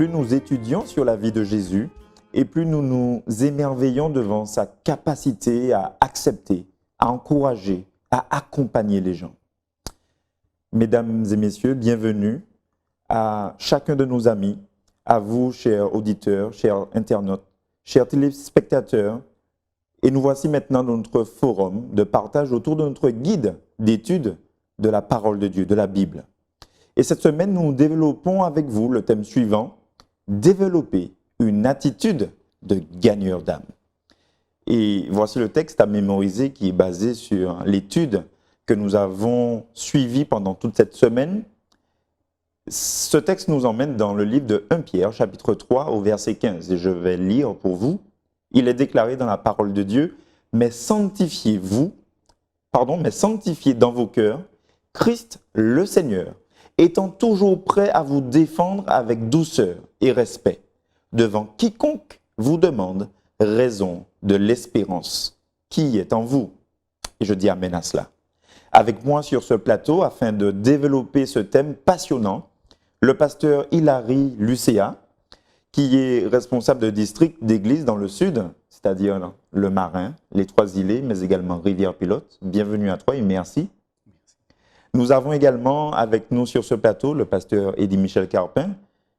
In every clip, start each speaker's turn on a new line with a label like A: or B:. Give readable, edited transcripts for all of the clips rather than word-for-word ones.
A: plus nous étudions sur la vie de Jésus, et plus nous nous émerveillons devant sa capacité à accepter, à encourager, à accompagner les gens. Mesdames et messieurs, bienvenue à chacun de nos amis, à vous, chers auditeurs, chers internautes, chers téléspectateurs. Et nous voici maintenant dans notre forum de partage autour de notre guide d'étude de la parole de Dieu, de la Bible. Et cette semaine, nous développons avec vous le thème suivant, développer une attitude de gagneur d'âme. Et voici le texte à mémoriser qui est basé sur l'étude que nous avons suivie pendant toute cette semaine. Ce texte nous emmène dans le livre de 1 Pierre, chapitre 3, au verset 15. Et je vais lire pour vous. Il est déclaré dans la parole de Dieu, mais sanctifiez dans vos cœurs Christ le Seigneur, étant toujours prêt à vous défendre avec douceur et respect, devant quiconque vous demande raison de l'espérance qui est en vous. Et je dis amen à cela. Avec moi sur ce plateau, afin de développer ce thème passionnant, le pasteur Hilary Lucéa, qui est responsable de district d'église dans le sud, c'est-à-dire le Marin, les Trois-Îlets, mais également Rivière-Pilote. Bienvenue à toi et merci. Nous avons également avec nous sur ce plateau le pasteur Eddy-Michel Carpin,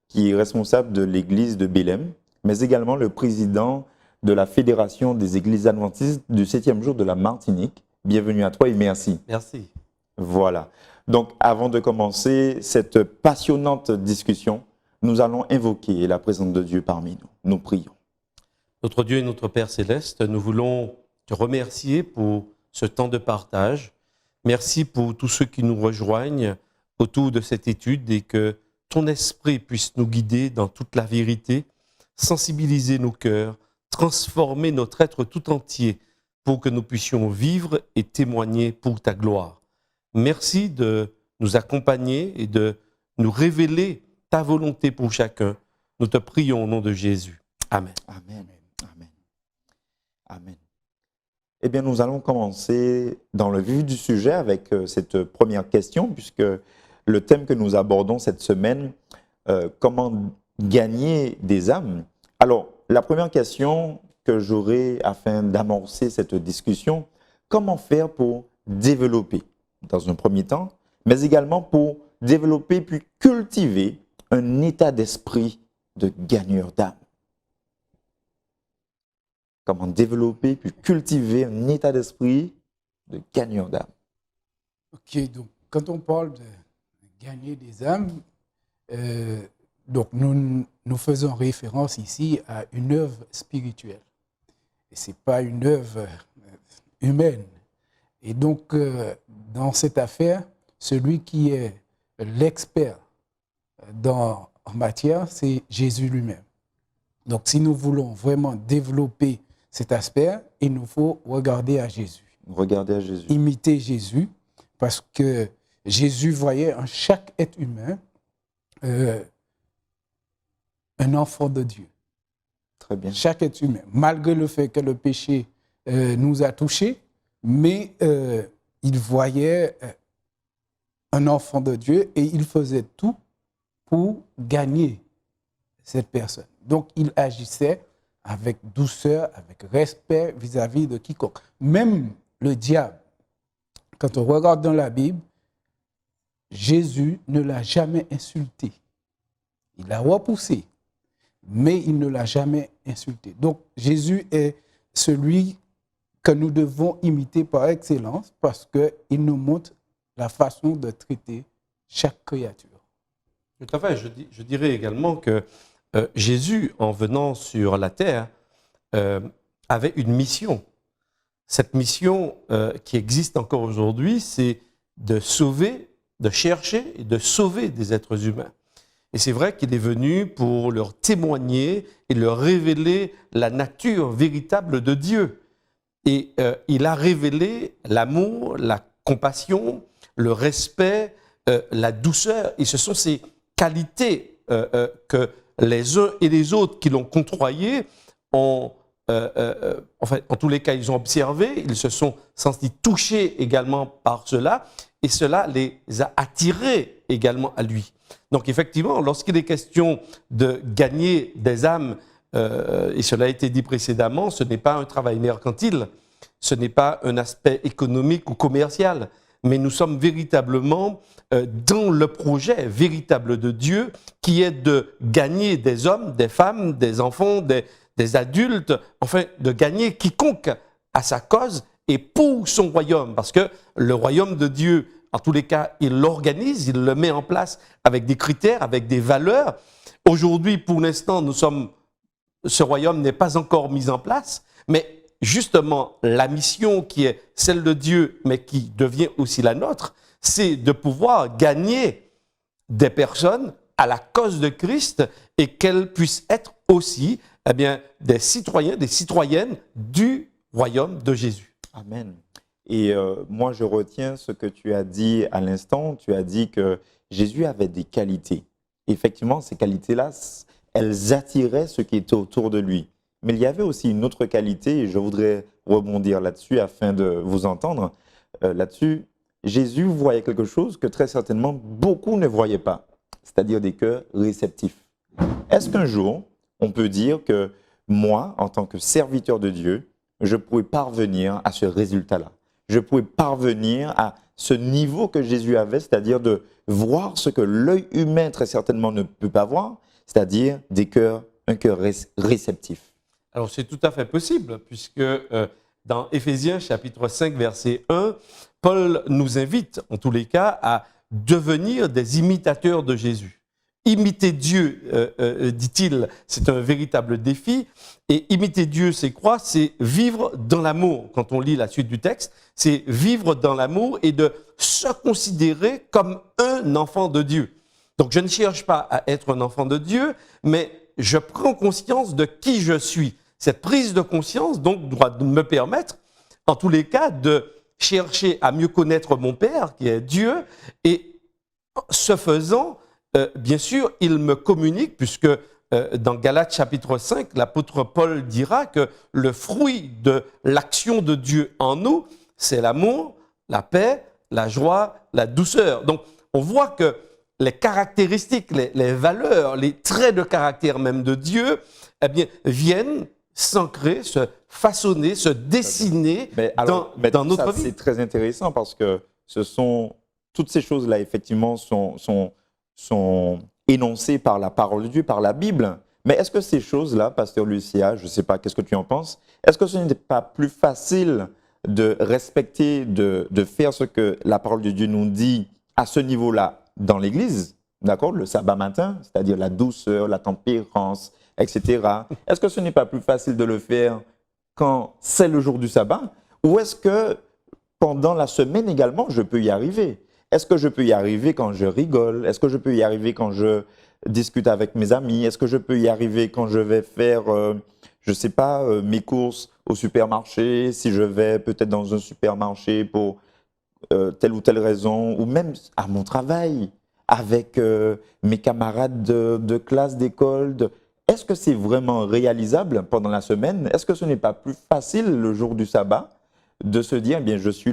A: qui est responsable de l'église de Bélem, mais également le président de la Fédération des églises adventistes du 7e jour de la Martinique. Bienvenue à toi et merci.
B: Merci.
A: Voilà. Donc, avant de commencer cette passionnante discussion, nous allons invoquer la présence de Dieu parmi nous. Nous prions.
B: Notre Dieu et notre Père Céleste, nous voulons te remercier pour ce temps de partage. Merci pour tous ceux qui nous rejoignent autour de cette étude et que ton esprit puisse nous guider dans toute la vérité, sensibiliser nos cœurs, transformer notre être tout entier pour que nous puissions vivre et témoigner pour ta gloire. Merci de nous accompagner et de nous révéler ta volonté pour chacun. Nous te prions au nom de Jésus. Amen.
A: Amen. Amen. Amen. Eh bien, nous allons commencer dans le vif du sujet avec cette première question, puisque le thème que nous abordons cette semaine, comment gagner des âmes. Alors, la première question que j'aurai afin d'amorcer cette discussion, comment faire pour développer, dans un premier temps, mais également pour développer puis cultiver un état d'esprit de gagneur d'âme. Comment développer puis cultiver un état d'esprit de gagneur d'âme.
C: Ok, donc quand on parle de gagner des âmes, donc nous faisons référence ici à une œuvre spirituelle. Et ce n'est pas une œuvre humaine. Et donc, dans cette affaire, celui qui est l'expert en matière, c'est Jésus lui-même. Donc, si nous voulons vraiment développer cet aspect, il nous faut regarder à Jésus.
A: Regarder à Jésus.
C: Imiter Jésus, parce que Jésus voyait en chaque être humain un enfant de Dieu.
A: Très bien.
C: Chaque être humain, malgré le fait que le péché nous a touchés, mais il voyait un enfant de Dieu et il faisait tout pour gagner cette personne. Donc, il agissait avec douceur, avec respect vis-à-vis de quiconque. Même le diable, quand on regarde dans la Bible, Jésus ne l'a jamais insulté. Il l'a repoussé, mais il ne l'a jamais insulté. Donc, Jésus est celui que nous devons imiter par excellence parce qu'il nous montre la façon de traiter chaque créature.
B: Tout à fait. Je dirais également que Jésus, en venant sur la terre, avait une mission. Cette mission qui existe encore aujourd'hui, c'est de sauver, de chercher et de sauver des êtres humains. Et c'est vrai qu'il est venu pour leur témoigner et leur révéler la nature véritable de Dieu. Et il a révélé l'amour, la compassion, le respect, la douceur. Et ce sont ces qualités que les uns et les autres qui l'ont contrôlé ont, en tous les cas, ils ont observé, ils se sont sentis touchés également par cela, et cela les a attirés également à lui. Donc effectivement, lorsqu'il est question de gagner des âmes, et cela a été dit précédemment, ce n'est pas un travail mercantile, ce n'est pas un aspect économique ou commercial, mais nous sommes véritablement dans le projet véritable de Dieu qui est de gagner des hommes, des femmes, des enfants, des adultes, enfin de gagner quiconque à sa cause et pour son royaume. Parce que le royaume de Dieu, en tous les cas, il l'organise, il le met en place avec des critères, avec des valeurs. Aujourd'hui, pour l'instant, ce royaume n'est pas encore mis en place, mais justement, la mission qui est celle de Dieu, mais qui devient aussi la nôtre, c'est de pouvoir gagner des personnes à la cause de Christ et qu'elles puissent être aussi des citoyens, des citoyennes du royaume de Jésus.
A: Amen. Et moi, je retiens ce que tu as dit à l'instant. Tu as dit que Jésus avait des qualités. Effectivement, ces qualités-là, elles attiraient ceux qui étaient autour de lui. Mais il y avait aussi une autre qualité, et je voudrais rebondir là-dessus afin de vous entendre là-dessus. Jésus voyait quelque chose que très certainement beaucoup ne voyaient pas, c'est-à-dire des cœurs réceptifs. Est-ce qu'un jour, on peut dire que moi, en tant que serviteur de Dieu, je pourrais parvenir à ce résultat-là? Je pourrais parvenir à ce niveau que Jésus avait, c'est-à-dire de voir ce que l'œil humain très certainement ne peut pas voir, c'est-à-dire un cœur réceptif.
B: Alors c'est tout à fait possible, puisque dans Éphésiens chapitre 5, verset 1, Paul nous invite, en tous les cas, à devenir des imitateurs de Jésus. Imiter Dieu, dit-il, c'est un véritable défi. Et imiter Dieu, c'est quoi? C'est vivre dans l'amour. Quand on lit la suite du texte, c'est vivre dans l'amour et de se considérer comme un enfant de Dieu. Donc je ne cherche pas à être un enfant de Dieu, mais je prends conscience de qui je suis. Cette prise de conscience, donc, doit me permettre, en tous les cas, de chercher à mieux connaître mon Père, qui est Dieu, et ce faisant, bien sûr, il me communique, puisque dans Galates chapitre 5, l'apôtre Paul dira que le fruit de l'action de Dieu en nous, c'est l'amour, la paix, la joie, la douceur. Donc, on voit que les caractéristiques, les valeurs, les traits de caractère même de Dieu, viennent s'ancrer, se façonner, se dessiner dans notre vie.
A: C'est très intéressant parce que toutes ces choses-là, effectivement, sont énoncées par la parole de Dieu, par la Bible. Mais est-ce que ces choses-là, Pasteur Lucia, je ne sais pas, qu'est-ce que tu en penses? Est-ce que ce n'est pas plus facile de respecter, de faire ce que la parole de Dieu nous dit à ce niveau-là dans l'Église, d'accord, le sabbat matin, c'est-à-dire la douceur, la tempérance, etc. Est-ce que ce n'est pas plus facile de le faire quand c'est le jour du sabbat? Ou est-ce que pendant la semaine également, je peux y arriver? Est-ce que je peux y arriver quand je rigole? Est-ce que je peux y arriver quand je discute avec mes amis? Est-ce que je peux y arriver quand je vais faire, je ne sais pas, mes courses au supermarché, si je vais peut-être dans un supermarché pour telle ou telle raison, ou même à mon travail, avec mes camarades de classe, d'école? Est-ce que c'est vraiment réalisable pendant la semaine? Est-ce que ce n'est pas plus facile le jour du sabbat de se dire, eh bien, je suis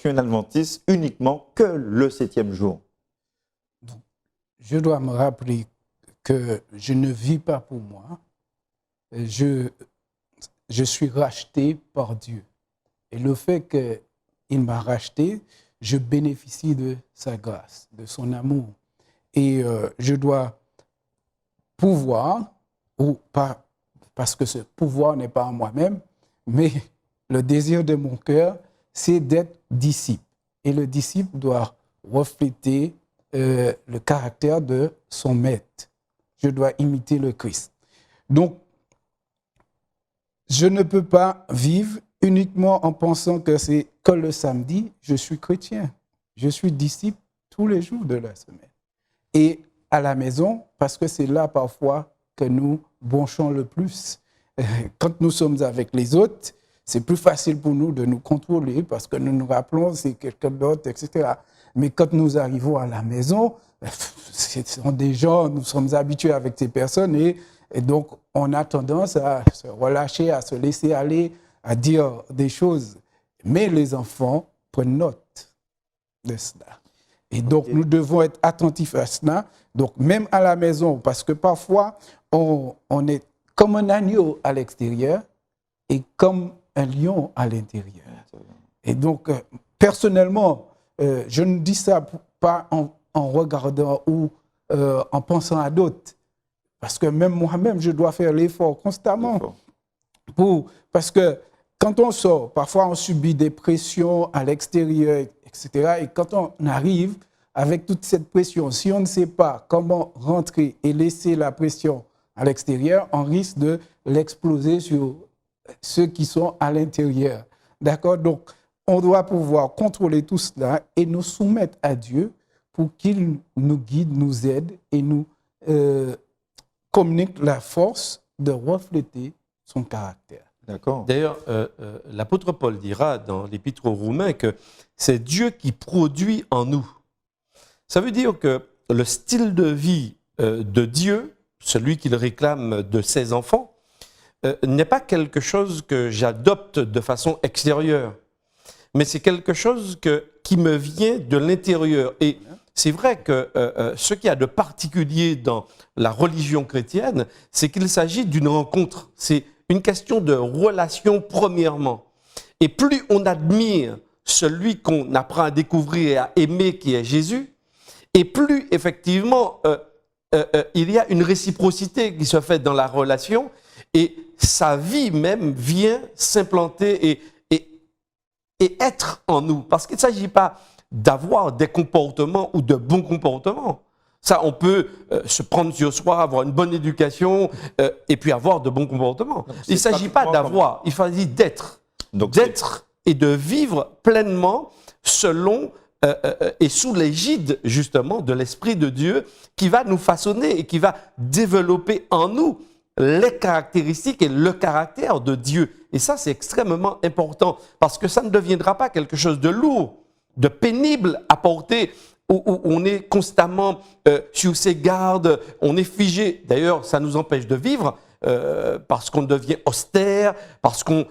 A: un adventiste uniquement que le 7e jour?
C: Je dois me rappeler que je ne vis pas pour moi. Je suis racheté par Dieu. Et le fait qu'il m'a racheté, je bénéficie de sa grâce, de son amour. Et je dois pouvoir, ou pas, parce que ce pouvoir n'est pas en moi-même, mais le désir de mon cœur, c'est d'être disciple. Et le disciple doit refléter le caractère de son maître. Je dois imiter le Christ. Donc, je ne peux pas vivre uniquement en pensant que c'est que le samedi, je suis chrétien. Je suis disciple tous les jours de la semaine. Et à la maison, parce que c'est là parfois que nous bronchons le plus. Quand nous sommes avec les autres, c'est plus facile pour nous de nous contrôler parce que nous nous rappelons c'est quelqu'un d'autre, etc. Mais quand nous arrivons à la maison, ce sont des gens, nous sommes habitués avec ces personnes et donc on a tendance à se relâcher, à se laisser aller, à dire des choses. Mais les enfants prennent note de cela. Et donc, nous devons être attentifs à cela. Donc, même à la maison, parce que parfois, on est comme un agneau à l'extérieur et comme un lion à l'intérieur. Et donc, personnellement, je ne dis ça pas en regardant ou en pensant à d'autres. Parce que même moi-même, je dois faire l'effort constamment. Parce que quand on sort, parfois on subit des pressions à l'extérieur, etc. Et quand on arrive avec toute cette pression, si on ne sait pas comment rentrer et laisser la pression à l'extérieur, on risque de l'exploser sur ceux qui sont à l'intérieur. D'accord? Donc, on doit pouvoir contrôler tout cela et nous soumettre à Dieu pour qu'il nous guide, nous aide et nous communique la force de refléter son caractère.
A: D'accord.
B: D'ailleurs, l'apôtre Paul dira dans l'Épître aux Romains que c'est Dieu qui produit en nous. Ça veut dire que le style de vie de Dieu, celui qu'il réclame de ses enfants, n'est pas quelque chose que j'adopte de façon extérieure, mais c'est quelque chose qui me vient de l'intérieur. Et c'est vrai que ce qu'il y a de particulier dans la religion chrétienne, c'est qu'il s'agit d'une rencontre. C'est une question de relation premièrement. Et plus on admire celui qu'on apprend à découvrir et à aimer, qui est Jésus, et plus effectivement il y a une réciprocité qui se fait dans la relation, et sa vie même vient s'implanter et être en nous. Parce qu'il ne s'agit pas d'avoir des comportements ou de bons comportements. Ça, on peut se prendre sur soi, avoir une bonne éducation et puis avoir de bons comportements. Il ne s'agit pas d'avoir, il s'agit d'être. D'être et de vivre pleinement selon et sous l'égide justement de l'Esprit de Dieu qui va nous façonner et qui va développer en nous les caractéristiques et le caractère de Dieu. Et ça, c'est extrêmement important parce que ça ne deviendra pas quelque chose de lourd, de pénible à porter, où on est constamment sur ses gardes, on est figé. D'ailleurs, ça nous empêche de vivre parce qu'on devient austère, parce qu'on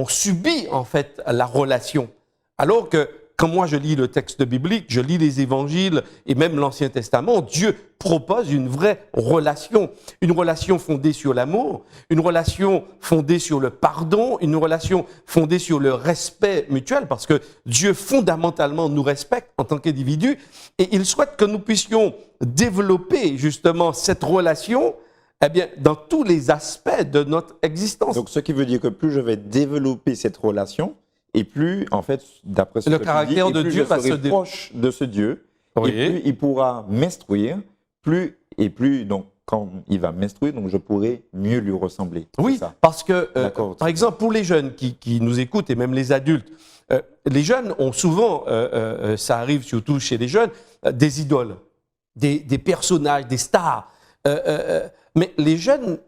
B: subit en fait la relation. Alors que quand moi je lis le texte biblique, je lis les évangiles et même l'Ancien Testament, Dieu propose une vraie une relation fondée sur l'amour, une relation fondée sur le pardon, une relation fondée sur le respect mutuel, parce que Dieu fondamentalement nous respecte en tant qu'individus et il souhaite que nous puissions développer justement cette relation dans tous les aspects de notre existence.
A: Donc, ce qui veut dire que plus je vais développer cette relation, et plus, en fait, d'après ce
B: le
A: que
B: caractère
A: tu dis,
B: de
A: plus
B: Dieu
A: je
B: va
A: serai
B: se
A: proche de ce Dieu,
B: oui.
A: et plus il pourra m'instruire, plus, donc, quand il va m'instruire, donc je pourrai mieux lui ressembler.
B: Oui,
A: ça.
B: Parce que, par exemple, pour les jeunes qui nous écoutent, et même les adultes, les jeunes ont souvent, ça arrive surtout chez les jeunes, des idoles, des personnages, des stars. Mais les jeunes,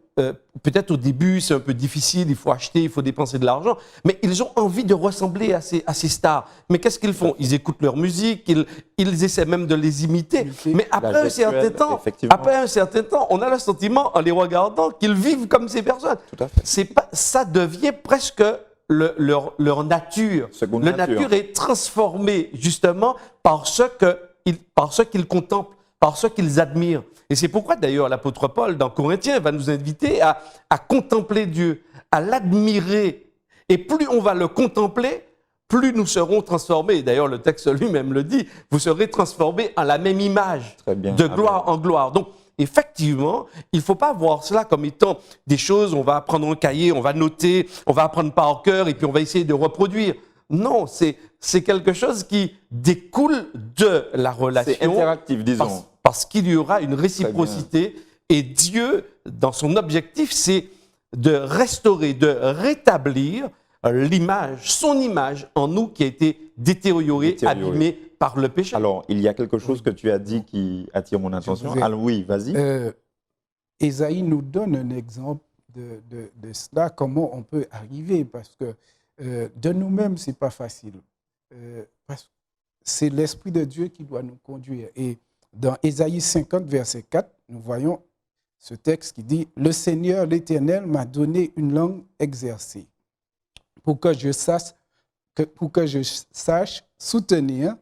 B: peut-être au début, c'est un peu difficile, il faut acheter, il faut dépenser de l'argent, mais ils ont envie de ressembler à ces stars. Mais qu'est-ce qu'ils font? Ils écoutent leur musique, ils essaient même de les imiter. Mais après un certain temps, on a le sentiment, en les regardant, qu'ils vivent comme ces personnes.
A: Tout à fait.
B: Ça devient presque leur nature.
A: Seconde
B: nature est transformée justement par ce qu'ils contemplent, par ce qu'ils admirent. Et c'est pourquoi d'ailleurs l'apôtre Paul dans Corinthiens va nous inviter à contempler Dieu, à l'admirer. Et plus on va le contempler, plus nous serons transformés. D'ailleurs le texte lui-même le dit, vous serez transformés en la même image, de gloire en gloire. Donc effectivement, il ne faut pas voir cela comme étant des choses, on va prendre un cahier, on va noter, on va apprendre par cœur et puis on va essayer de reproduire. Non, c'est quelque chose qui découle de la relation.
A: C'est interactif, disons.
B: Parce qu'il y aura une réciprocité et Dieu, dans son objectif, c'est de restaurer, de rétablir son image en nous qui a été détériorée, abîmée par le péché.
A: Alors, il y a quelque chose que tu as dit qui attire mon attention. Alors oui, vas-y.
C: Ésaïe nous donne un exemple de cela, comment on peut arriver, parce que de nous-mêmes, ce n'est pas facile. Parce que c'est l'Esprit de Dieu qui doit nous conduire. Et dans Ésaïe 50, verset 4, nous voyons ce texte qui dit « Le Seigneur, l'Éternel, m'a donné une langue exercée pour que je sache soutenir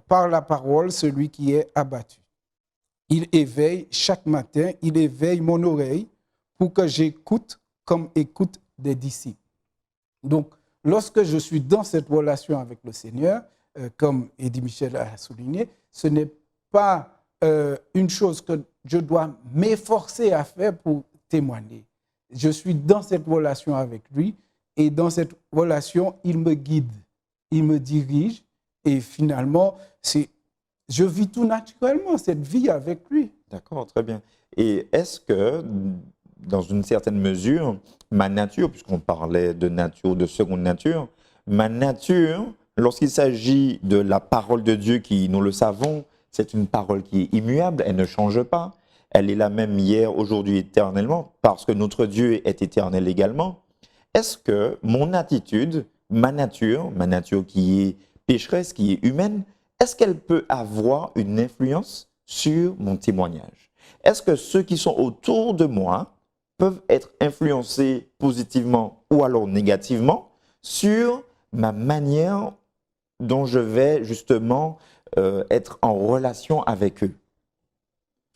C: par la parole celui qui est abattu. Il éveille chaque matin, il éveille mon oreille pour que j'écoute comme écoute des disciples. Donc, lorsque je suis dans cette relation avec le Seigneur, comme Eddie Michel a souligné, ce n'est pas une chose que je dois m'efforcer à faire pour témoigner. Je suis dans cette relation avec lui et dans cette relation, il me guide, il me dirige et finalement, je vis tout naturellement cette vie avec lui.
A: D'accord, très bien. Et est-ce que, dans une certaine mesure, ma nature, puisqu'on parlait de nature, de seconde nature, ma nature, lorsqu'il s'agit de la parole de Dieu qui, nous le savons, c'est une parole qui est immuable, elle ne change pas. Elle est la même hier, aujourd'hui, éternellement, parce que notre Dieu est éternel également. Est-ce que mon attitude, ma nature qui est pécheresse, qui est humaine, est-ce qu'elle peut avoir une influence sur mon témoignage? Est-ce que ceux qui sont autour de moi peuvent être influencés positivement ou alors négativement sur ma manière dont je vais justement être en relation avec eux?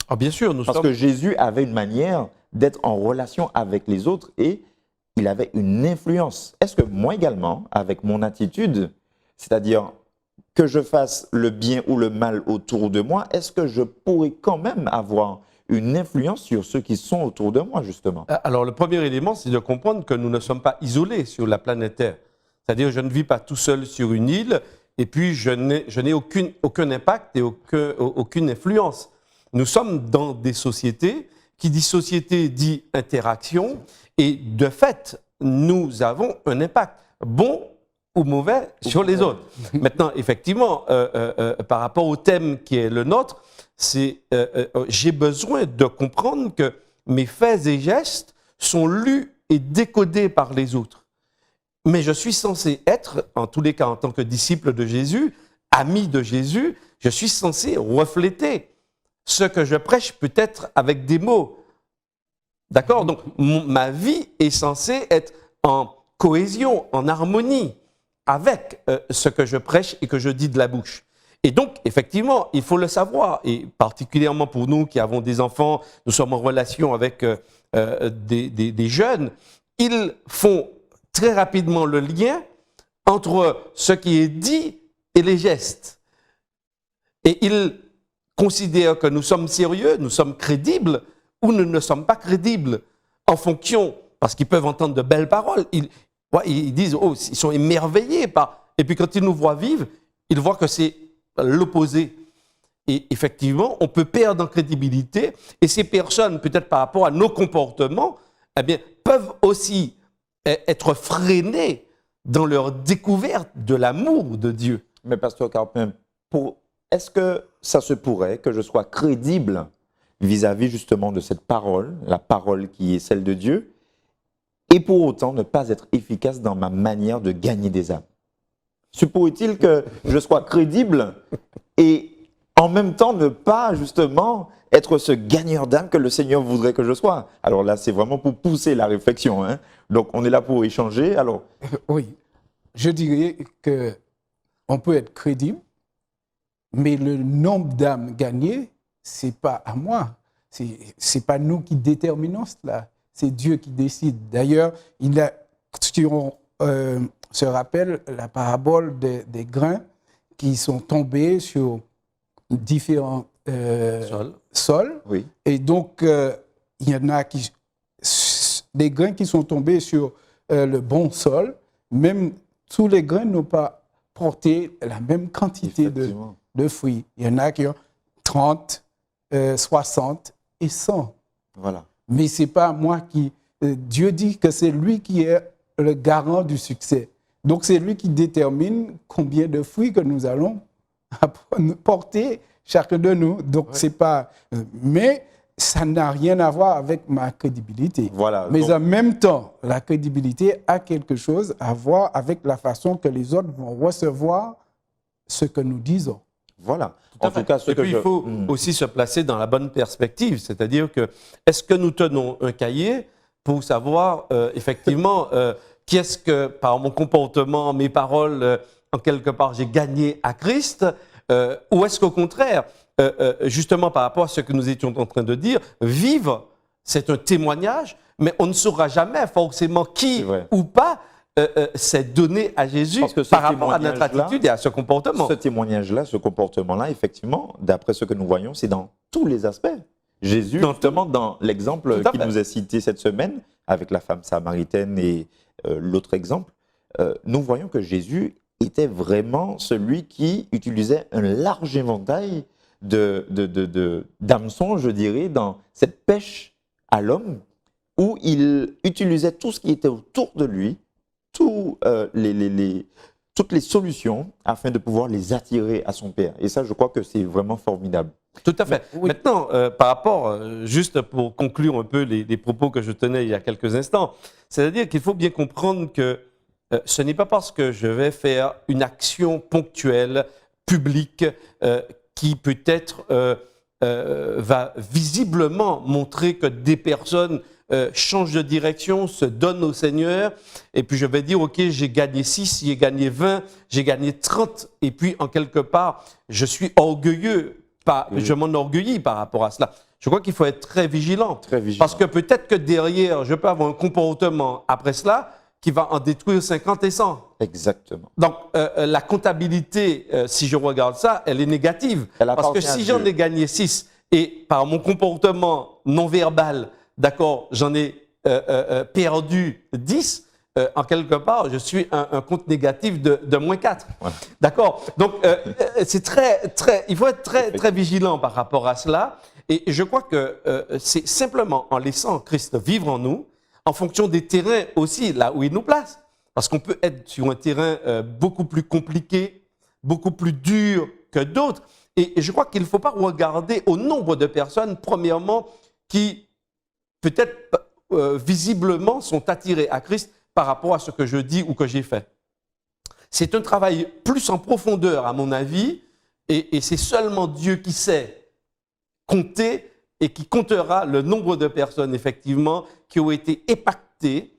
B: Ah, bien sûr,
A: Parce que Jésus avait une manière d'être en relation avec les autres et il avait une influence. Est-ce que moi également, avec mon attitude, c'est-à-dire que je fasse le bien ou le mal autour de moi, est-ce que je pourrais quand même avoir une influence sur ceux qui sont autour de moi, justement?
B: Alors, le premier élément, c'est de comprendre que nous ne sommes pas isolés sur la planète Terre. C'est-à-dire, je ne vis pas tout seul sur une île et puis je n'ai aucun impact et aucune influence. Nous sommes dans des sociétés, qui dit société dit interaction, et de fait, nous avons un impact, bon ou mauvais, sur les autres. Maintenant, effectivement, par rapport au thème qui est le nôtre, j'ai besoin de comprendre que mes faits et gestes sont lus et décodés par les autres. Mais je suis censé être, en tous les cas en tant que disciple de Jésus, ami de Jésus, je suis censé refléter ce que je prêche peut-être avec des mots. D'accord? Donc, ma vie est censée être en cohésion, en harmonie avec ce que je prêche et que je dis de la bouche. Et donc, effectivement, il faut le savoir, et particulièrement pour nous qui avons des enfants, nous sommes en relation avec des jeunes, ils font très rapidement le lien entre ce qui est dit et les gestes. Et ils considèrent que nous sommes sérieux, nous sommes crédibles, ou nous ne sommes pas crédibles en fonction, parce qu'ils peuvent entendre de belles paroles, ils disent, oh, ils sont émerveillés par... Et puis quand ils nous voient vivre, ils voient que c'est l'opposé. Et effectivement, on peut perdre en crédibilité, et ces personnes, peut-être par rapport à nos comportements, eh bien, peuvent aussi être freinées dans leur découverte de l'amour de Dieu.
A: Mais pasteur Carpin, est-ce que ça se pourrait que je sois crédible vis-à-vis justement de cette parole, la parole qui est celle de Dieu, et pour autant ne pas être efficace dans ma manière de gagner des âmes? Se pourrait-il que je sois crédible et en même temps ne pas justement être ce gagneur d'âme que le Seigneur voudrait que je sois? Alors là, c'est vraiment pour pousser la réflexion, hein? Donc on est là pour échanger. Alors,
C: oui, je dirais qu'on peut être crédible, mais le nombre d'âmes gagnées, ce n'est pas à moi. Ce n'est pas nous qui déterminons cela. C'est Dieu qui décide. D'ailleurs, si on se rappelle la parabole des grains qui sont tombés sur différents sols.
A: oui.
C: Et donc, il y en a des grains qui sont tombés sur le bon sol. Même tous les grains n'ont pas porté la même quantité de fruits. Il y en a qui ont 30, 60 et 100.
A: Voilà.
C: Mais ce n'est pas moi qui... Dieu dit que c'est lui qui est le garant du succès. Donc, c'est lui qui détermine combien de fruits que nous allons porter chacun de nous. Donc, c'est pas... Mais ça n'a rien à voir avec ma crédibilité.
A: Voilà,
C: mais
A: donc...
C: en même temps, la crédibilité a quelque chose à voir avec la façon que les autres vont recevoir ce que nous disons.
A: Voilà. En tout cas,
B: et puis, il faut aussi se placer dans la bonne perspective. C'est-à-dire que, est-ce que nous tenons un cahier pour savoir effectivement qu'est-ce que, par mon comportement, mes paroles, en quelque part, j'ai gagné à Christ, Ou est-ce qu'au contraire, justement par rapport à ce que nous étions en train de dire, vivre, c'est un témoignage, mais on ne saura jamais forcément qui ou pas s'est donné à Jésus par rapport à notre attitude et à ce comportement.
A: Ce témoignage-là, ce comportement-là, effectivement, d'après ce que nous voyons, c'est dans tous les aspects. Jésus, justement, dans l'exemple qui nous est cité cette semaine, avec la femme samaritaine et l'autre exemple, nous voyons que Jésus était vraiment celui qui utilisait un large éventail d'hameçons, je dirais, dans cette pêche à l'homme, où il utilisait tout ce qui était autour de lui, toutes les solutions afin de pouvoir les attirer à son Père. Et ça, je crois que c'est vraiment formidable.
B: Tout à fait. Oui. Maintenant, par rapport, juste pour conclure un peu les propos que je tenais il y a quelques instants, c'est-à-dire qu'il faut bien comprendre que ce n'est pas parce que je vais faire une action ponctuelle, publique, qui peut-être va visiblement montrer que des personnes changent de direction, se donnent au Seigneur, et puis je vais dire, OK, j'ai gagné 6, j'ai gagné 20, j'ai gagné 30, et puis en quelque part, je suis orgueilleux, je m'enorgueillis par rapport à cela. Je crois qu'il faut être très vigilant, parce que peut-être que derrière, je peux avoir un comportement après cela qui va en détruire 50 et 100.
A: Exactement.
B: Donc, la comptabilité, si je regarde ça, elle est négative. Parce que si j'en ai gagné 6 et par mon comportement non verbal, d'accord, j'en ai perdu 10, en quelque part, je suis un compte négatif de moins 4. Voilà. D'accord? Donc, c'est il faut être très vigilant par rapport à cela. Et je crois que c'est simplement en laissant Christ vivre en nous, en fonction des terrains aussi, là où il nous place. Parce qu'on peut être sur un terrain beaucoup plus compliqué, beaucoup plus dur que d'autres. Et je crois qu'il ne faut pas regarder au nombre de personnes, premièrement, qui peut-être visiblement sont attirées à Christ par rapport à ce que je dis ou que j'ai fait. C'est un travail plus en profondeur, à mon avis, et c'est seulement Dieu qui sait compter et qui comptera le nombre de personnes, effectivement, qui ont été impactées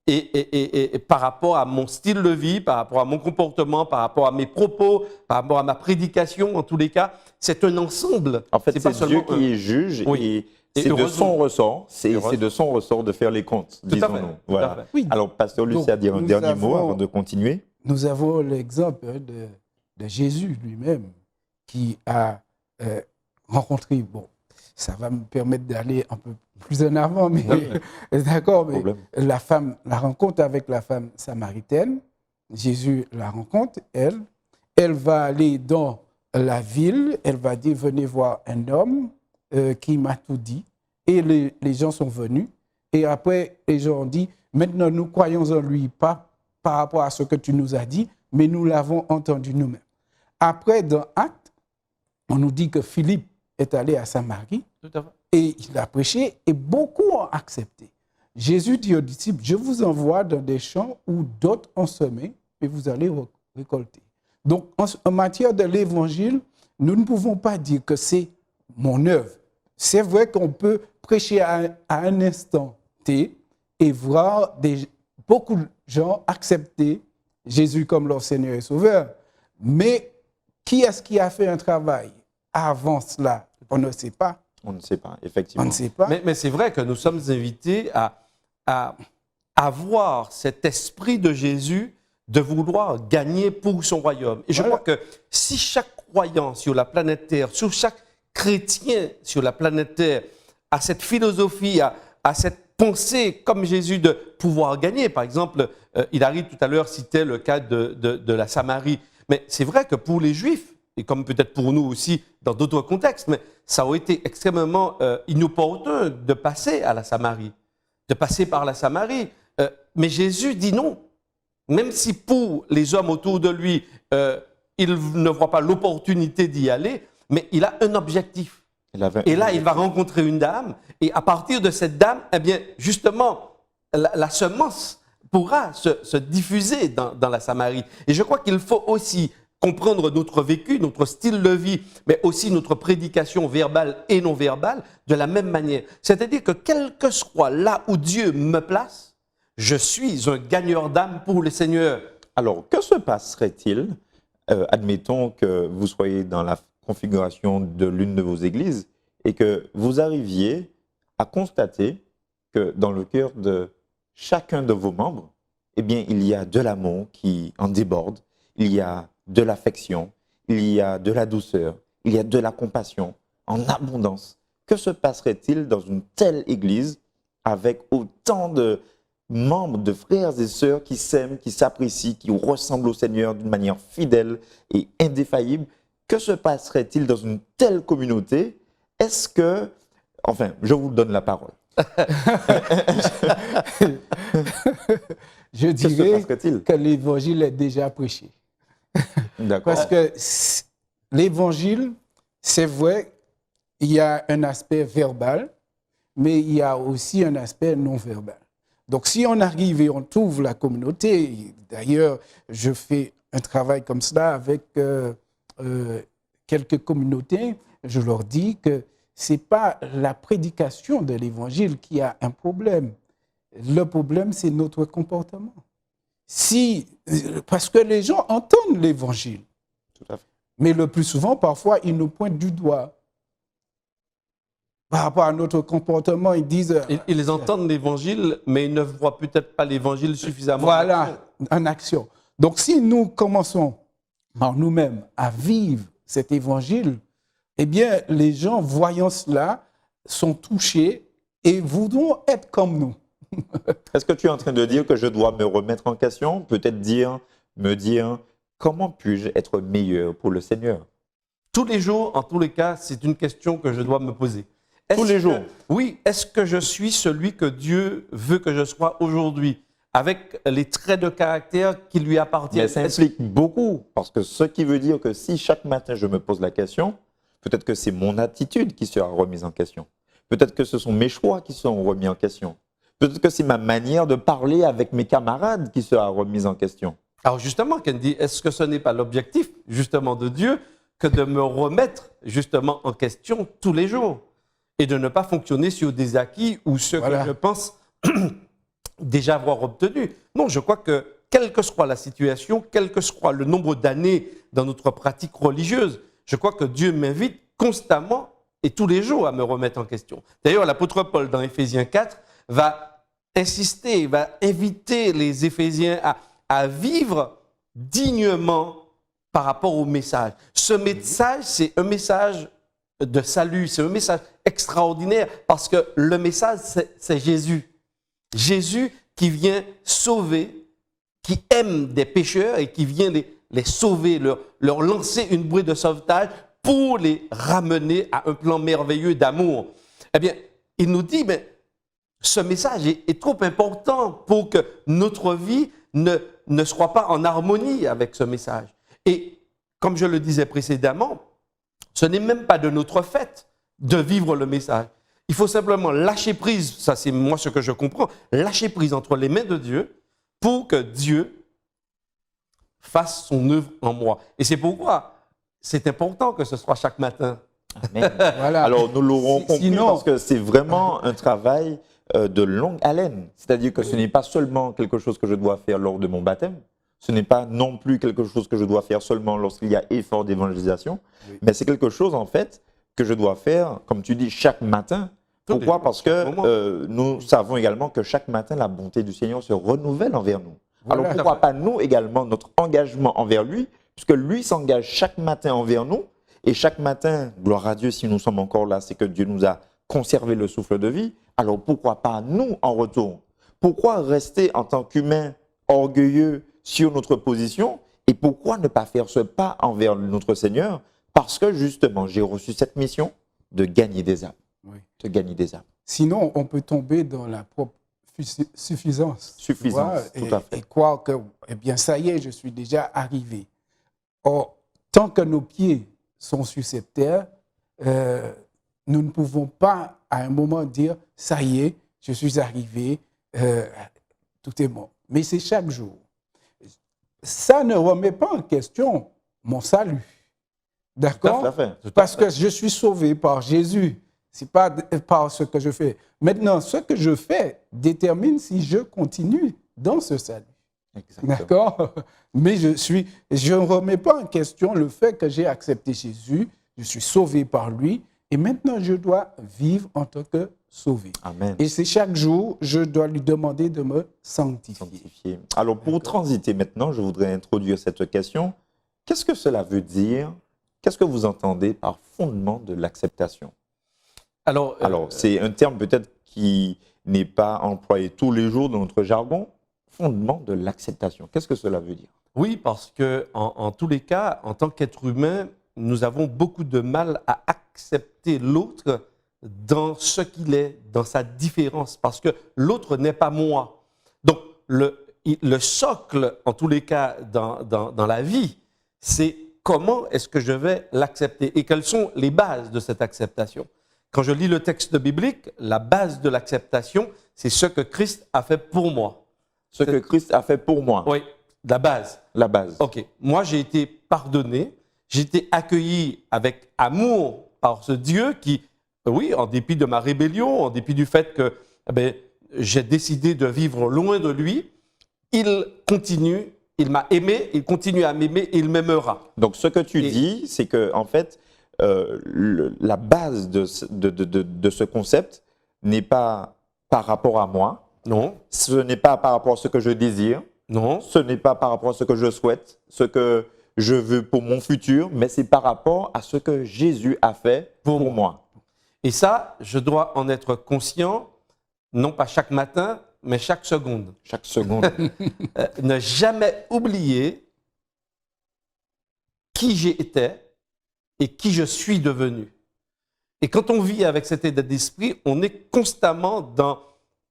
B: et par rapport à mon style de vie, par rapport à mon comportement, par rapport à mes propos, par rapport à ma prédication, en tous les cas. C'est un ensemble.
A: En fait, c'est Dieu qui juge et c'est de son ressort. C'est de son ressort de faire les comptes, disons-nous. Voilà. Oui. Alors, Pasteur Lucie a dit un dernier mot avant de continuer.
C: Nous avons l'exemple de Jésus lui-même qui a rencontré, bon, ça va me permettre d'aller un peu plus en avant, mais d'accord, mais la rencontre avec la femme samaritaine, Jésus la rencontre, elle va aller dans la ville, elle va dire, venez voir un homme qui m'a tout dit, et les gens sont venus, et après, les gens ont dit, maintenant nous croyons en lui, pas par rapport à ce que tu nous as dit, mais nous l'avons entendu nous-mêmes. Après, dans Actes, on nous dit que Philippe est allé à Samarie, et il a prêché, et beaucoup ont accepté. Jésus dit aux disciples, je vous envoie dans des champs où d'autres ont semé, et vous allez récolter. Donc, en matière de l'évangile, nous ne pouvons pas dire que c'est mon œuvre. C'est vrai qu'on peut prêcher à un instant T et voir beaucoup de gens accepter Jésus comme leur Seigneur et Sauveur. Mais qui est-ce qui a fait un travail avant cela? On ne sait pas.
A: On ne sait pas, effectivement.
C: On ne sait pas.
B: Mais c'est vrai que nous sommes invités à avoir cet esprit de Jésus de vouloir gagner pour son royaume. Et je crois que si chaque croyant sur la planète Terre, sur chaque chrétien sur la planète Terre a cette philosophie, a cette pensée comme Jésus de pouvoir gagner. Par exemple, il arrive tout à l'heure citer le cas de la Samarie. Mais c'est vrai que pour les Juifs, et comme peut-être pour nous aussi dans d'autres contextes, mais ça aurait été extrêmement inopportun de passer à la Samarie, de passer par la Samarie. Mais Jésus dit non. Même si pour les hommes autour de lui, il ne voit pas l'opportunité d'y aller, mais il a un objectif. Et là, il va rencontrer une dame, et à partir de cette dame, eh bien, justement, la semence pourra se diffuser dans la Samarie. Et je crois qu'il faut aussi comprendre notre vécu, notre style de vie, mais aussi notre prédication verbale et non verbale de la même manière. C'est-à-dire que quel que soit là où Dieu me place, je suis un gagneur d'âme pour le Seigneur.
A: Alors, que se passerait-il admettons que vous soyez dans la configuration de l'une de vos églises et que vous arriviez à constater que dans le cœur de chacun de vos membres, eh bien, il y a de l'amour qui en déborde, il y a de l'affection, il y a de la douceur, il y a de la compassion en abondance. Que se passerait-il dans une telle église avec autant de membres, de frères et sœurs qui s'aiment, qui s'apprécient, qui ressemblent au Seigneur d'une manière fidèle et indéfaillible? Que se passerait-il dans une telle communauté? Est-ce que... Enfin, je vous donne la parole.
C: Je
A: Que se
C: dirais
A: passerait-il?
C: que l'évangile est déjà prêché.
A: D'accord.
C: Parce que l'évangile, c'est vrai, il y a un aspect verbal, mais il y a aussi un aspect non verbal. Donc, si on arrive et on trouve la communauté, d'ailleurs, je fais un travail comme cela avec quelques communautés, je leur dis que ce n'est pas la prédication de l'évangile qui a un problème. Le problème, c'est notre comportement. Parce que les gens entendent l'évangile,
A: Tout à fait.
C: mais le plus souvent, parfois, ils nous pointent du doigt. Par rapport à notre comportement, ils disent...
B: Ils entendent l'évangile, mais ils ne voient peut-être pas l'évangile suffisamment.
C: Voilà, en action. Donc, si nous commençons par nous-mêmes à vivre cet évangile, eh bien, les gens, voyant cela, sont touchés et voudront être comme nous.
A: Est-ce que tu es en train de dire que je dois me remettre en question? Peut-être me dire, comment puis-je être meilleur pour le Seigneur?
B: Tous les jours, en tous les cas, c'est une question que je dois me poser.
A: Tous les jours?
B: Oui, est-ce que je suis celui que Dieu veut que je sois aujourd'hui, avec les traits de caractère qui lui appartiennent?
A: Mais ça implique beaucoup, parce que ce qui veut dire que si chaque matin je me pose la question, peut-être que c'est mon attitude qui sera remise en question. Peut-être que ce sont mes choix qui seront remis en question. Peut-être que c'est ma manière de parler avec mes camarades qui sera remise en question.
B: Alors justement, Kendi, est-ce que ce n'est pas l'objectif justement de Dieu que de me remettre justement en question tous les jours et de ne pas fonctionner sur des acquis ou ce que je pense déjà avoir obtenu? Non, je crois que quelle que soit la situation, quel que soit le nombre d'années dans notre pratique religieuse, je crois que Dieu m'invite constamment et tous les jours à me remettre en question. D'ailleurs, l'apôtre Paul dans Éphésiens 4 va insister, va inviter les Éphésiens à vivre dignement par rapport au message. Ce message, c'est un message de salut, c'est un message extraordinaire parce que le message, c'est Jésus. Jésus qui vient sauver, qui aime des pécheurs et qui vient les sauver, leur lancer une bouée de sauvetage pour les ramener à un plan merveilleux d'amour. Eh bien, il nous dit, mais ce message est trop important pour que notre vie ne soit pas en harmonie avec ce message. Et comme je le disais précédemment, ce n'est même pas de notre fait de vivre le message. Il faut simplement lâcher prise, ça c'est moi ce que je comprends, lâcher prise entre les mains de Dieu pour que Dieu fasse son œuvre en moi. Et c'est pourquoi c'est important que ce soit chaque matin.
A: Amen.
C: Voilà.
A: Alors nous l'aurons compris
C: Sinon,
A: parce que c'est vraiment un travail de longue haleine. C'est-à-dire que ce n'est pas seulement quelque chose que je dois faire lors de mon baptême, ce n'est pas non plus quelque chose que je dois faire seulement lorsqu'il y a effort d'évangélisation, mais c'est quelque chose en fait que je dois faire, comme tu dis, chaque matin. Pourquoi? Parce que nous savons également que chaque matin, la bonté du Seigneur se renouvelle envers nous.
C: Voilà.
A: Alors pourquoi pas nous également, notre engagement envers lui, puisque lui s'engage chaque matin envers nous, et chaque matin, gloire à Dieu, si nous sommes encore là, c'est que Dieu nous a conservé le souffle de vie. Alors pourquoi pas nous en retour? Pourquoi rester en tant qu'humain orgueilleux sur notre position? Et pourquoi ne pas faire ce pas envers notre Seigneur? Parce que justement, j'ai reçu cette mission de gagner des âmes.
C: Oui.
A: De gagner des âmes.
C: Sinon, on peut tomber dans la propre suffisance.
A: Suffisance,
C: tu vois,
A: tout à fait.
C: Et croire que, eh bien, ça y est, je suis déjà arrivé. Or, tant que nos pieds sont sur cette terre, nous ne pouvons pas à un moment dire, ça y est, je suis arrivé, tout est bon. Mais c'est chaque jour. Ça ne remet pas en question mon salut. D'accord?
A: Tout à fait.
C: Parce que je suis sauvé par Jésus. Ce n'est pas par ce que je fais. Maintenant, ce que je fais détermine si je continue dans ce salut.
A: Exactement.
C: D'accord? Mais je ne remets pas en question le fait que j'ai accepté Jésus, je suis sauvé par lui, et maintenant je dois vivre en tant que sauvé.
A: Amen.
C: Et c'est chaque jour, je dois lui demander de me sanctifier.
A: Sanctifié. Alors, pour transiter maintenant, je voudrais introduire cette question. Qu'est-ce que cela veut dire? Qu'est-ce que vous entendez par fondement de l'acceptation?
B: Alors,
A: C'est un terme peut-être qui n'est pas employé tous les jours dans notre jargon. Fondement de l'acceptation. Qu'est-ce que cela veut dire?
B: oui, parce que en tous les cas, en tant qu'être humain, nous avons beaucoup de mal à accepter l'autre dans ce qu'il est, dans sa différence, parce que l'autre n'est pas moi. Donc, le socle, en tous les cas, dans la vie, c'est comment est-ce que je vais l'accepter et quelles sont les bases de cette acceptation. Quand je lis le texte biblique, la base de l'acceptation, c'est ce que Christ a fait pour moi.
A: Ce que Christ a fait pour moi.
B: Oui, la base.
A: La base.
B: Ok, moi j'ai été pardonné, j'ai été accueilli avec amour par ce Dieu qui, oui, en dépit de ma rébellion, en dépit du fait que j'ai décidé de vivre loin de lui, il continue, il m'a aimé, il continue à m'aimer et il m'aimera.
A: Donc, ce que tu dis, c'est que, en fait, la base de ce concept n'est pas par rapport à moi.
B: Non,
A: Ce n'est pas par rapport à ce que je désire.
B: non,
A: Ce n'est pas par rapport à ce que je souhaite, ce que je veux pour mon futur, mais c'est par rapport à ce que Jésus a fait pour moi.
B: Et ça, je dois en être conscient, non pas chaque matin, mais chaque seconde.
A: Chaque seconde.
B: Ne jamais oublier qui j'étais et qui je suis devenu. Et quand on vit avec cet état d'esprit, on est constamment dans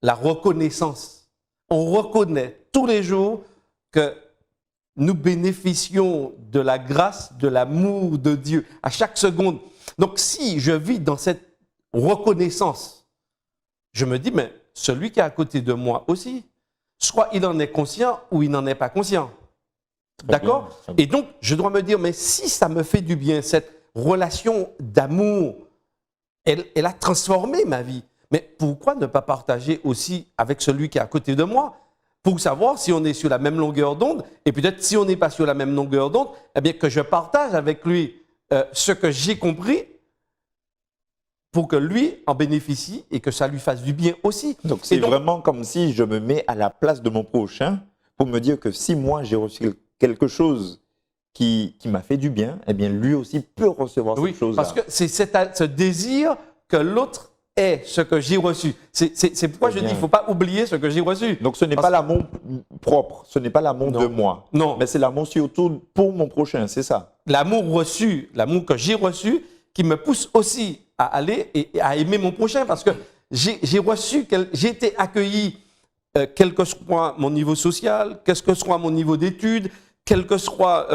B: la reconnaissance. On reconnaît tous les jours que nous bénéficions de la grâce, de l'amour de Dieu à chaque seconde. Donc si je vis dans cette reconnaissance, je me dis, mais celui qui est à côté de moi aussi, soit il en est conscient ou il n'en est pas conscient. D'accord? Et donc, je dois me dire, mais si ça me fait du bien, cette relation d'amour, elle a transformé ma vie. Mais pourquoi ne pas partager aussi avec celui qui est à côté de moi pour savoir si on est sur la même longueur d'onde et peut-être si on n'est pas sur la même longueur d'onde, eh bien que je partage avec lui ce que j'ai compris pour que lui en bénéficie et que ça lui fasse du bien aussi.
A: Donc, c'est vraiment comme si je me mets à la place de mon prochain pour me dire que si moi j'ai reçu quelque chose qui m'a fait du bien, eh bien lui aussi peut recevoir cette chose-là.
B: Parce que c'est ce désir que l'autre est ce que j'ai reçu. C'est pourquoi je dis qu'il ne faut pas oublier ce que j'ai reçu.
A: Donc ce n'est pas l'amour propre, ce n'est pas l'amour de moi,
B: non,
A: mais c'est l'amour surtout pour mon prochain, c'est ça.
B: L'amour reçu, l'amour que j'ai reçu, qui me pousse aussi à aller et à aimer mon prochain, parce que j'ai reçu, j'ai été accueilli, quel que soit mon niveau social, quel que soit mon niveau d'études, quelle que soit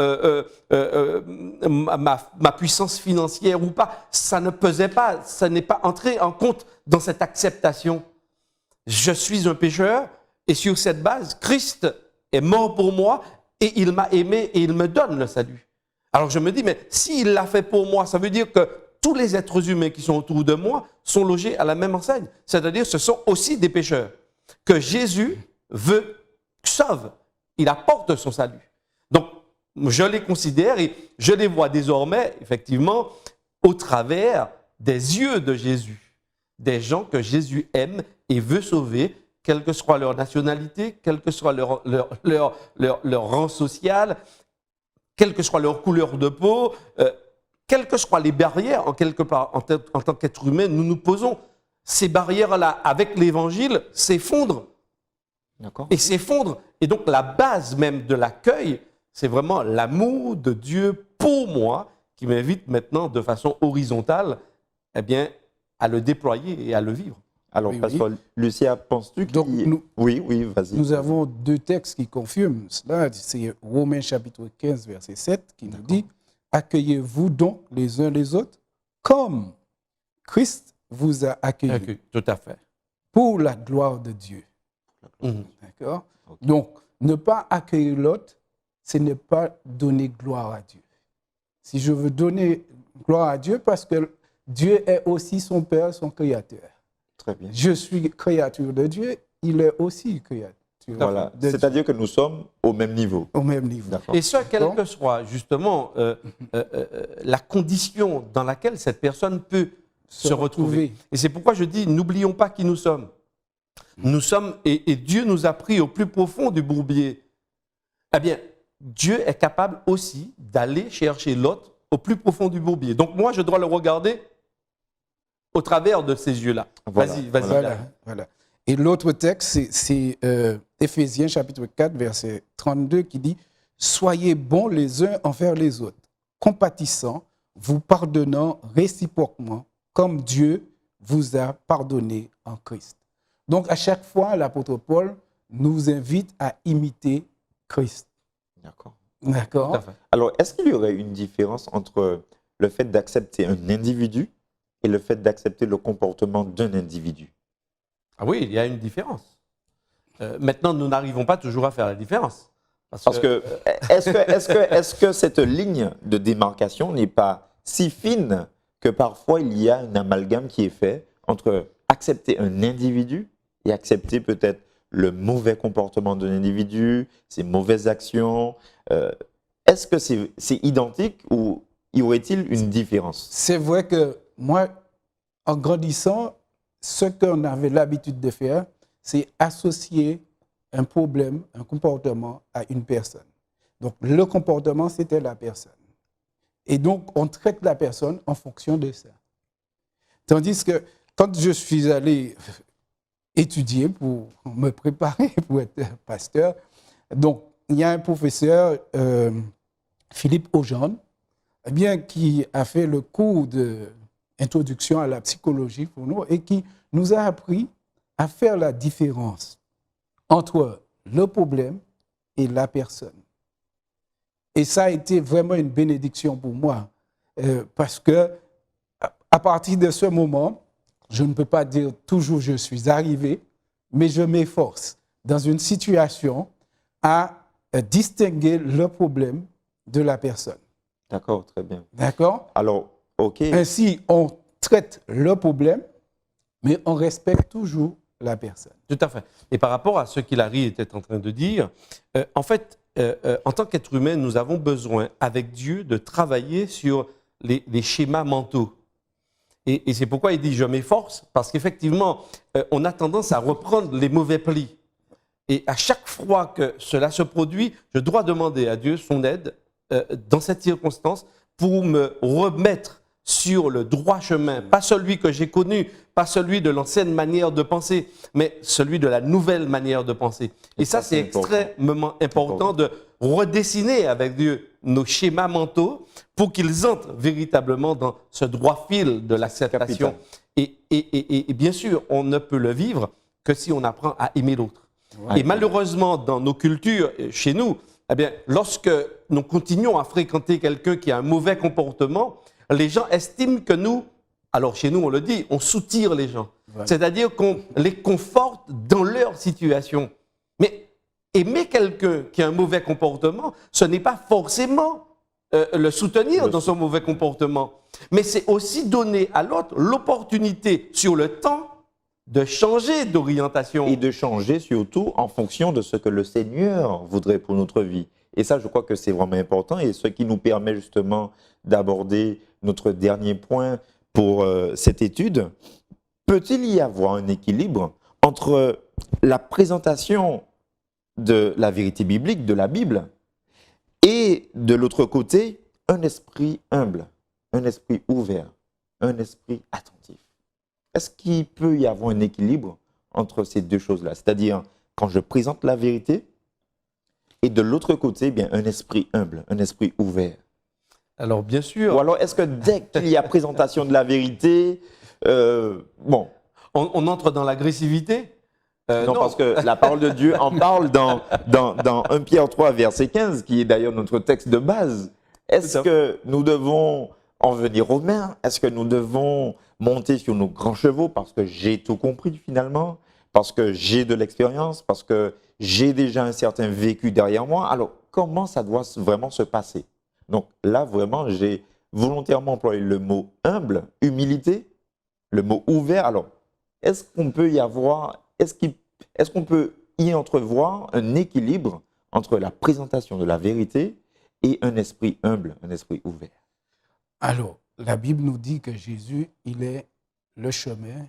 B: ma puissance financière ou pas, ça ne pesait pas, ça n'est pas entré en compte dans cette acceptation. Je suis un pécheur et sur cette base, Christ est mort pour moi et il m'a aimé et il me donne le salut. Alors je me dis, mais s'il l'a fait pour moi, ça veut dire que tous les êtres humains qui sont autour de moi sont logés à la même enseigne. C'est-à-dire ce sont aussi des pécheurs que Jésus sauve. Il apporte son salut. Donc, je les considère et je les vois désormais, effectivement, au travers des yeux de Jésus. Des gens que Jésus aime et veut sauver, quelle que soit leur nationalité, quel que soit leur rang social, quelle que soit leur couleur de peau, quelles que soient les barrières, en tant qu'être humain, nous nous posons. Ces barrières-là, avec l'Évangile, s'effondrent. Et s'effondrent. Et donc, la base même de l'accueil, c'est vraiment l'amour de Dieu pour moi qui m'invite maintenant de façon horizontale eh bien, à le déployer et à le vivre.
A: Alors,
C: oui,
A: Pasteur Lucia, penses-tu qu'il... Oui, vas-y.
C: Nous avons deux textes qui confirment cela. C'est Romains chapitre 15, verset 7, qui nous dit « Accueillez-vous donc les uns les autres comme Christ vous a accueillis. »
B: Tout à fait.
C: Pour la gloire de Dieu. D'accord? Okay. Donc, ne pas accueillir l'autre, ce n'est pas donner gloire à Dieu. Si je veux donner gloire à Dieu, parce que Dieu est aussi son Père, son Créateur.
A: Très bien.
C: Je suis créature de Dieu, il est aussi créature
A: Voilà. C'est-à-dire que nous sommes au même niveau.
C: au même niveau.
A: D'accord.
B: Et ce, quelle que soit justement la condition dans laquelle cette personne peut se retrouver. Et c'est pourquoi je dis, n'oublions pas qui nous sommes. Nous sommes, et Dieu nous a pris au plus profond du bourbier. Eh bien, Dieu est capable aussi d'aller chercher l'autre au plus profond du bourbier. Donc moi, je dois le regarder au travers de ces yeux-là.
A: Voilà,
B: Vas-y.
C: Voilà. Et l'autre texte, c'est Éphésiens chapitre 4, verset 32, qui dit « Soyez bons les uns envers les autres, compatissants, vous pardonnant réciproquement, comme Dieu vous a pardonné en Christ. » Donc, à chaque fois, l'apôtre Paul nous invite à imiter Christ.
A: D'accord.
C: D'accord?
A: Alors, est-ce qu'il y aurait une différence entre le fait d'accepter un individu et le fait d'accepter le comportement d'un individu?
B: Ah oui, il y a une différence. Maintenant, nous n'arrivons pas toujours à faire la différence.
A: Parce que, est-ce que cette ligne de démarcation n'est pas si fine que parfois il y a un amalgame qui est fait entre accepter un individu et accepter peut-être le mauvais comportement d'un individu, ses mauvaises actions? Est-ce que c'est identique ou y aurait-il une différence?
C: C'est vrai que moi, en grandissant, ce qu'on avait l'habitude de faire, c'est associer un problème, un comportement à une personne. Donc, le comportement, c'était la personne. Et donc, on traite la personne en fonction de ça. Tandis que quand je suis allé étudier pour me préparer pour être pasteur, donc, il y a un professeur, Philippe Augean, eh bien, qui a fait le cours d'introduction à la psychologie pour nous et qui nous a appris à faire la différence entre le problème et la personne. Et ça a été vraiment une bénédiction pour moi, parce que à partir de ce moment, je ne peux pas dire toujours je suis arrivé, mais je m'efforce dans une situation à distinguer le problème de la personne.
A: D'accord, très bien.
C: D'accord?
A: Alors, OK.
C: Ainsi, on traite le problème, mais on respecte toujours la personne.
B: Tout à fait. Et par rapport à ce qu'Hilary était en train de dire, en fait, en tant qu'être humain, nous avons besoin, avec Dieu, de travailler sur les schémas mentaux. Et c'est pourquoi il dit « je m'efforce », parce qu'effectivement, on a tendance à reprendre les mauvais plis. Et à chaque fois que cela se produit, je dois demander à Dieu son aide dans cette circonstance pour me remettre sur le droit chemin, pas celui que j'ai connu, pas celui de l'ancienne manière de penser, mais celui de la nouvelle manière de penser. Et ça, c'est extrêmement important de redessiner avec Dieu nos schémas mentaux pour qu'ils entrent véritablement dans ce droit fil de l'acceptation. Et bien sûr, on ne peut le vivre que si on apprend à aimer l'autre. Ouais. Et malheureusement, dans nos cultures, chez nous, eh bien, lorsque nous continuons à fréquenter quelqu'un qui a un mauvais comportement, les gens estiment que nous, alors chez nous on le dit, on soutire les gens. Ouais. C'est-à-dire qu'on les conforte dans leur situation. Mais aimer quelqu'un qui a un mauvais comportement, ce n'est pas forcément le soutenir dans son mauvais comportement. Mais c'est aussi donner à l'autre l'opportunité sur le temps de changer d'orientation.
A: Et de changer surtout en fonction de ce que le Seigneur voudrait pour notre vie. Et ça, je crois que c'est vraiment important et ce qui nous permet justement d'aborder notre dernier point pour cette étude. Peut-il y avoir un équilibre entre la présentation de la vérité biblique, de la Bible, et de l'autre côté, un esprit humble, un esprit ouvert, un esprit attentif? Est-ce qu'il peut y avoir un équilibre entre ces deux choses-là? C'est-à-dire, quand je présente la vérité, et de l'autre côté, bien, un esprit humble, un esprit ouvert.
B: Alors, bien sûr.
A: Ou alors, est-ce que dès qu'il y a présentation de la vérité, bon.
B: On entre dans l'agressivité?
A: Non, parce que la parole de Dieu en parle dans 1 Pierre 3, verset 15, qui est d'ailleurs notre texte de base. Est-ce que nous devons en venir aux mains? Est-ce que nous devons monter sur nos grands chevaux parce que j'ai tout compris finalement, parce que j'ai de l'expérience, parce que j'ai déjà un certain vécu derrière moi? Alors, comment ça doit vraiment se passer? Donc là, vraiment, j'ai volontairement employé le mot humble, humilité, le mot ouvert. Alors, est-ce qu'on peut y avoir, est-ce qu'on peut y entrevoir un équilibre entre la présentation de la vérité et un esprit humble, un esprit ouvert.
C: Alors, la Bible nous dit que Jésus, il est le chemin,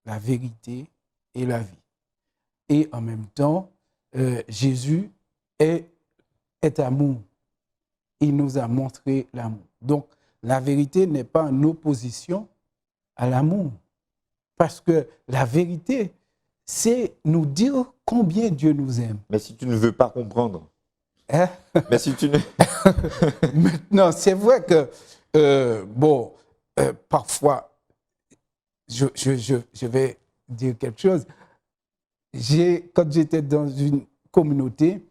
C: la vérité et la vie. Et en même temps, Jésus est amour. Il nous a montré l'amour. Donc, la vérité n'est pas en opposition à l'amour. Parce que la vérité, c'est nous dire combien Dieu nous aime.
A: Mais si tu ne veux pas comprendre,
C: Hein?
A: mais si tu ne...
C: Maintenant, c'est vrai que, parfois, je vais dire quelque chose. Quand j'étais dans une communauté,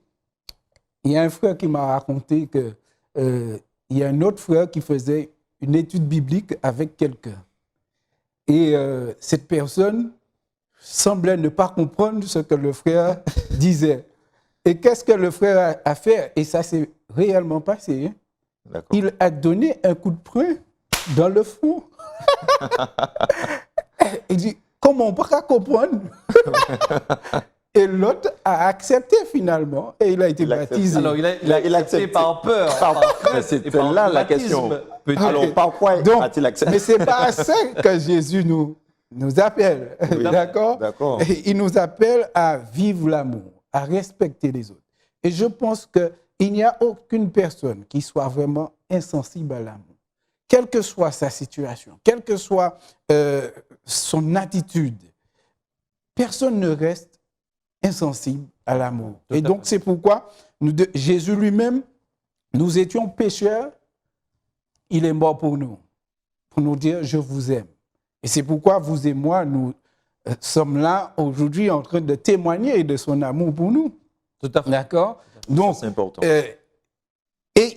C: il y a un frère qui m'a raconté qu'il y a un autre frère qui faisait une étude biblique avec quelqu'un. Et cette personne semblait ne pas comprendre ce que le frère disait. Et qu'est-ce que le frère a fait? Et ça s'est réellement passé. Hein?
A: D'accord.
C: Il a donné un coup de poing dans le front. Il dit, comment on peut pas comprendre? Et l'autre a accepté finalement. Et il a été baptisé.
B: Alors, il a accepté par peur.
A: Mais c'était là la question. Alors, par quoi a-t-il accepté?
C: Mais ce n'est pas à ça que Jésus nous appelle.
A: Oui,
C: d'accord?
A: D'accord.
C: Et il nous appelle à vivre l'amour, à respecter les autres. Et je pense qu'il n'y a aucune personne qui soit vraiment insensible à l'amour. Quelle que soit sa situation, quelle que soit son attitude, personne ne reste insensible à l'amour. Et donc, c'est pourquoi Jésus lui-même, nous étions pécheurs, il est mort pour nous dire « je vous aime ». Et c'est pourquoi vous et moi, nous sommes là aujourd'hui en train de témoigner de son amour pour nous.
B: Tout à fait.
C: D'accord? Donc,
A: c'est important.
C: Et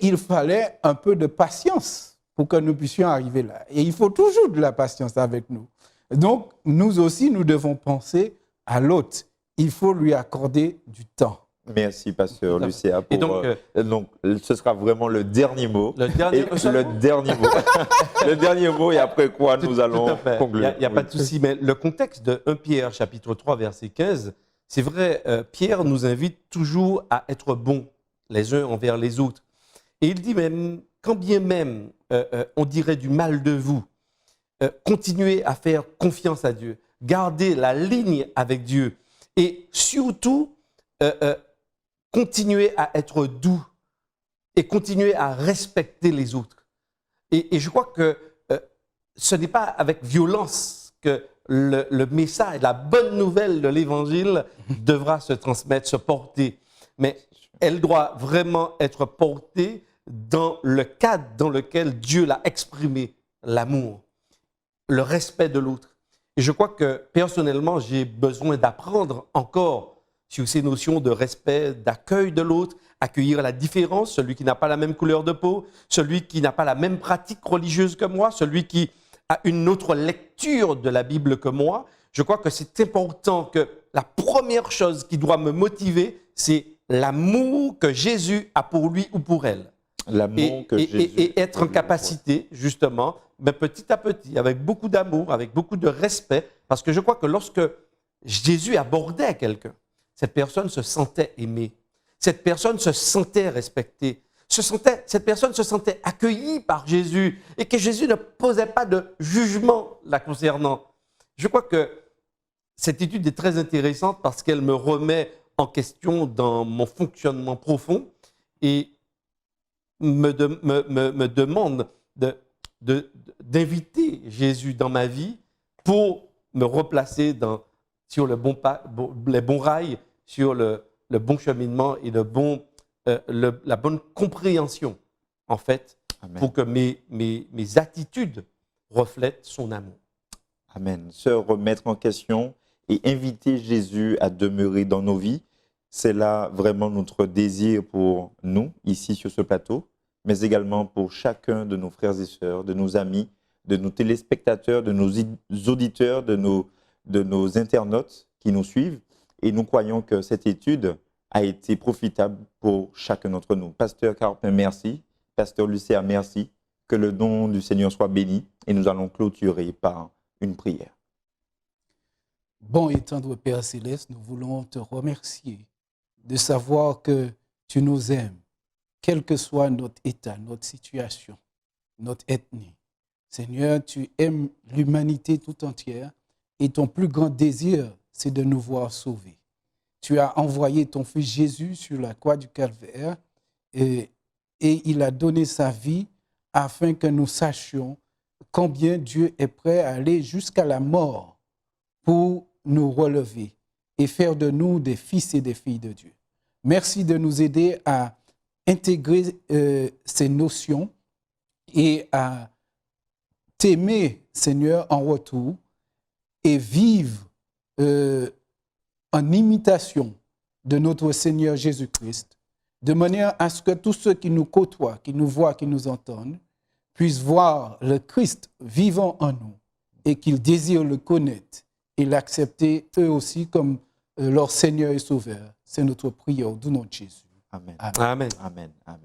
C: il fallait un peu de patience pour que nous puissions arriver là. Et il faut toujours de la patience avec nous. Donc, nous aussi, nous devons penser à l'autre. Il faut lui accorder du temps.
A: Merci, pasteur Lucéa.
B: Et donc,
A: ce sera vraiment le dernier mot.
B: Le dernier mot.
A: Le dernier mot, et après quoi nous allons conclure.
B: Il n'y a pas de souci, mais le contexte de 1 Pierre, chapitre 3, verset 15, c'est vrai, Pierre nous invite toujours à être bons les uns envers les autres. Et il dit même, quand bien même on dirait du mal de vous, continuez à faire confiance à Dieu, gardez la ligne avec Dieu et surtout, continuez à être doux et continuez à respecter les autres. Et je crois que ce n'est pas avec violence que le message, la bonne nouvelle de l'Évangile devra se transmettre, se porter. Mais elle doit vraiment être portée dans le cadre dans lequel Dieu l'a exprimé, l'amour, le respect de l'autre. Et je crois que personnellement, j'ai besoin d'apprendre encore sur ces notions de respect, d'accueil de l'autre, accueillir la différence, celui qui n'a pas la même couleur de peau, celui qui n'a pas la même pratique religieuse que moi, celui qui a une autre lecture de la Bible que moi. Je crois que c'est important que la première chose qui doit me motiver, c'est l'amour que Jésus a pour lui ou pour elle.
A: L'amour que Jésus
B: et être en capacité, justement, mais petit à petit, avec beaucoup d'amour, avec beaucoup de respect, parce que je crois que lorsque Jésus abordait quelqu'un, cette personne se sentait aimée, cette personne se sentait respectée, cette personne se sentait accueillie par Jésus et que Jésus ne posait pas de jugement la concernant. Je crois que cette étude est très intéressante parce qu'elle me remet en question dans mon fonctionnement profond et me demande d'inviter Jésus dans ma vie pour me replacer sur les bons rails, sur le bon cheminement et la bonne compréhension, en fait, Amen. Pour que mes attitudes reflètent son amour.
A: Amen. Se remettre en question et inviter Jésus à demeurer dans nos vies, c'est là vraiment notre désir pour nous, ici sur ce plateau, mais également pour chacun de nos frères et sœurs, de nos amis, de nos téléspectateurs, de nos auditeurs, de nos internautes qui nous suivent. Et nous croyons que cette étude a été profitable pour chacun d'entre nous. Pasteur Carpin, merci. Pasteur Lucéa, merci. Que le nom du Seigneur soit béni. Et nous allons clôturer par une prière.
C: Bon et tendre Père Céleste, nous voulons te remercier de savoir que tu nous aimes, quel que soit notre état, notre situation, notre ethnie. Seigneur, tu aimes l'humanité tout entière et ton plus grand désir, c'est de nous voir sauvés. Tu as envoyé ton Fils Jésus sur la croix du Calvaire et il a donné sa vie afin que nous sachions combien Dieu est prêt à aller jusqu'à la mort pour nous relever et faire de nous des fils et des filles de Dieu. Merci de nous aider à intégrer ces notions et à t'aimer, Seigneur, en retour et vivre en imitation de notre Seigneur Jésus-Christ, de manière à ce que tous ceux qui nous côtoient, qui nous voient, qui nous entendent, puissent voir le Christ vivant en nous et qu'ils désirent le connaître et l'accepter eux aussi comme leur Seigneur et Sauveur. C'est notre prière au nom de Jésus.
A: Amen.
C: Amen.
B: Amen.
A: Amen. Amen.